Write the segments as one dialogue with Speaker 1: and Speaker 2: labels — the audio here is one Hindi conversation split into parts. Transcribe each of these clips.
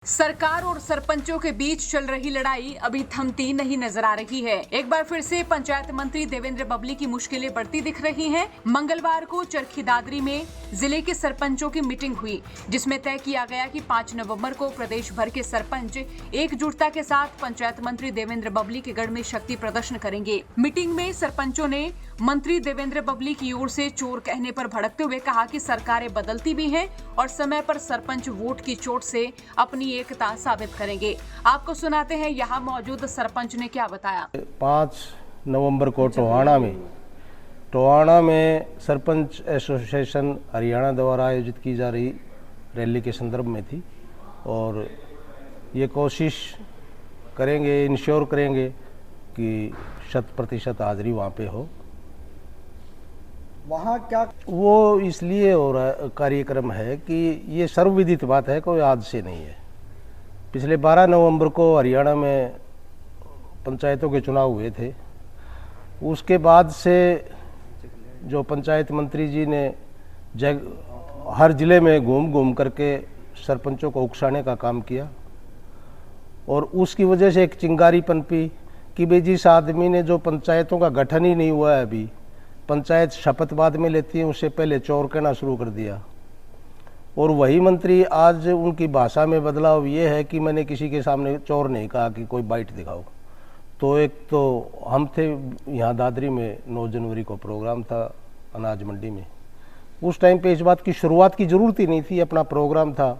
Speaker 1: सरकार और सरपंचों के बीच चल रही लड़ाई अभी थमती नहीं नजर आ रही है। एक बार फिर से पंचायत मंत्री देवेंद्र बबली की मुश्किलें बढ़ती दिख रही हैं। मंगलवार को चरखी दादरी में जिले के सरपंचों की मीटिंग हुई, जिसमें तय किया गया कि 5 नवंबर को प्रदेश भर के सरपंच एकजुटता के साथ पंचायत मंत्री देवेंद्र बबली के गढ़ में शक्ति प्रदर्शन करेंगे। मीटिंग में सरपंचों ने मंत्री देवेंद्र बबली की ओर से चोर कहने पर भड़कते हुए कहा कि सरकारें बदलती भी हैं और समय पर सरपंच वोट की चोट से अपनी एकता साबित करेंगे। आपको सुनाते हैं यहाँ मौजूद सरपंच ने क्या बताया।
Speaker 2: 5 नवंबर को टोहाना में सरपंच एसोसिएशन हरियाणा द्वारा आयोजित की जा रही रैली के संदर्भ में थी और ये कोशिश करेंगे, इंश्योर करेंगे कि 100% हाजिरी वहाँ पे हो।
Speaker 3: वहाँ क्या
Speaker 2: वो इसलिए हो रहा कार्यक्रम है कि ये सर्वविदित बात है, कोई आज से नहीं है। पिछले 12 नवंबर को हरियाणा में पंचायतों के चुनाव हुए थे। उसके बाद से जो पंचायत मंत्री जी ने हर जिले में घूम करके सरपंचों को उकसाने का काम किया और उसकी वजह से एक चिंगारी पनपी कि भाई जिस आदमी ने जो पंचायतों का गठन ही नहीं हुआ है, अभी पंचायत शपथ बाद में लेती है, उससे पहले चोर कहना शुरू कर दिया। और वही मंत्री आज उनकी भाषा में बदलाव ये है कि मैंने किसी के सामने चोर नहीं कहा कि कोई बाइट दिखाओ। तो एक तो हम थे यहाँ दादरी में 9 जनवरी को प्रोग्राम था अनाज मंडी में। उस टाइम पे इस बात की शुरुआत की ज़रूरत ही नहीं थी। अपना प्रोग्राम था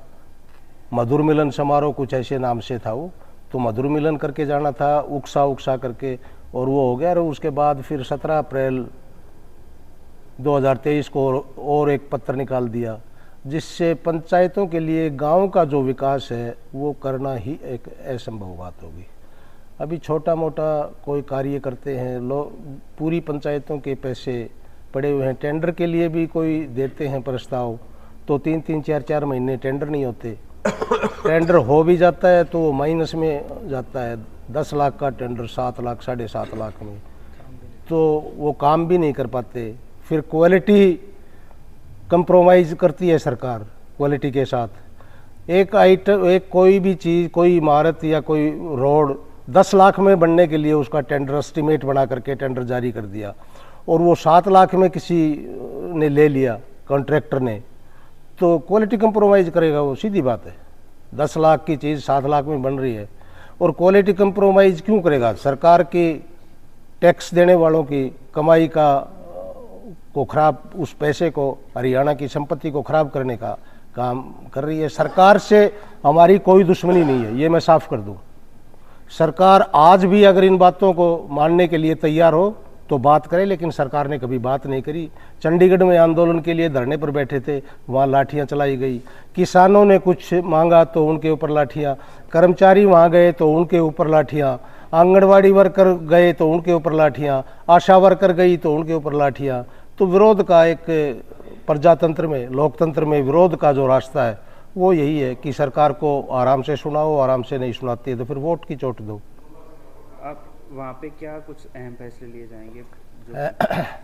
Speaker 2: मधुर मिलन समारोह, कुछ ऐसे नाम से था वो, तो मधुर मिलन करके जाना था, उकसा करके, और वो हो गया। और उसके बाद फिर 17 अप्रैल 2023 को और एक पत्र निकाल दिया, जिससे पंचायतों के लिए गांव का जो विकास है वो करना ही एक असंभव बात होगी। अभी छोटा मोटा कोई कार्य करते हैं लोग, पूरी पंचायतों के पैसे पड़े हुए हैं। टेंडर के लिए भी कोई देते हैं प्रस्ताव तो 3-3, 4-4 महीने टेंडर नहीं होते। टेंडर हो भी जाता है तो वो माइनस में जाता है। 10 लाख का टेंडर 7 लाख, 7.5 लाख में, तो वो काम भी नहीं कर पाते। फिर क्वालिटी कंप्रोमाइज़ करती है सरकार क्वालिटी के साथ। एक कोई भी चीज़, कोई इमारत या कोई रोड 10 लाख में बनने के लिए उसका टेंडर एस्टिमेट बना करके टेंडर जारी कर दिया और वो 7 लाख में किसी ने ले लिया कॉन्ट्रैक्टर ने, तो क्वालिटी कंप्रोमाइज़ करेगा वो, सीधी बात है। 10 लाख की चीज़ 7 लाख में बन रही है और क्वालिटी कंप्रोमाइज़ क्यों करेगा? सरकार की टैक्स देने वालों की कमाई को खराब, उस पैसे को, हरियाणा की संपत्ति को खराब करने का काम कर रही है। सरकार से हमारी कोई दुश्मनी नहीं है, ये मैं साफ कर दूं। सरकार आज भी अगर इन बातों को मानने के लिए तैयार हो तो बात करे, लेकिन सरकार ने कभी बात नहीं करी। चंडीगढ़ में आंदोलन के लिए धरने पर बैठे थे, वहाँ लाठियाँ चलाई गई। किसानों ने कुछ मांगा तो उनके ऊपर लाठियाँ, कर्मचारी वहाँ गए तो उनके ऊपर लाठियाँ, आंगनवाड़ी वर्कर गए तो उनके ऊपर लाठियाँ, आशा वर्कर गई तो उनके ऊपर लाठियाँ। तो विरोध का एक प्रजातंत्र में, लोकतंत्र में विरोध का जो रास्ता है वो यही है कि सरकार को आराम से सुनाओ, आराम से नहीं सुनाती है तो फिर वोट की चोट दो।
Speaker 4: आप वहाँ पे क्या कुछ अहम फैसले लिए जाएंगे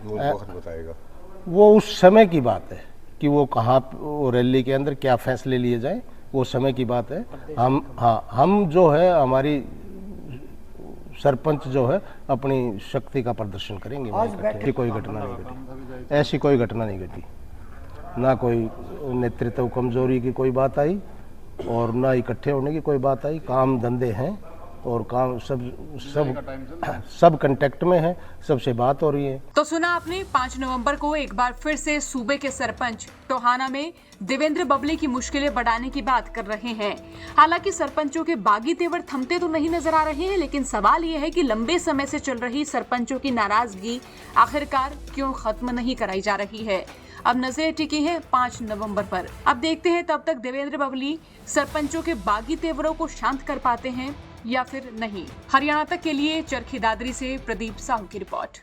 Speaker 5: वो वक्त बताएगा।
Speaker 2: वो उस समय की बात है कि वो कहाँ, वो रैली के अंदर क्या फैसले लिए जाएं, वो समय की बात है। हम जो है, हमारी सरपंच जो है अपनी शक्ति का प्रदर्शन करेंगे। ऐसी कोई घटना नहीं घटी, ऐसी कोई घटना नहीं घटी, ना कोई नेतृत्व कमजोरी की कोई बात आई और ना इकट्ठे होने की कोई बात आई। काम धंधे हैं और काम सब कांटेक्ट में है, सबसे बात हो रही है।
Speaker 1: तो सुना आपने, 5 नवंबर को एक बार फिर से सूबे के सरपंच टोहाना में देवेंद्र बबली की मुश्किलें बढ़ाने की बात कर रहे हैं। हालांकि सरपंचों के बागी तेवर थमते तो नहीं नजर आ रहे हैं, लेकिन सवाल ये है कि लंबे समय से चल रही सरपंचों की नाराजगी आखिरकार क्यों खत्म नहीं कराई जा रही है। अब नजर टिकी है 5 नवंबर पर। अब देखते हैं तब तक देवेंद्र बबली सरपंचों के बागी तेवरों को शांत कर पाते हैं या फिर नहीं। हरियाणा तक के लिए चरखी दादरी से प्रदीप साहू की रिपोर्ट।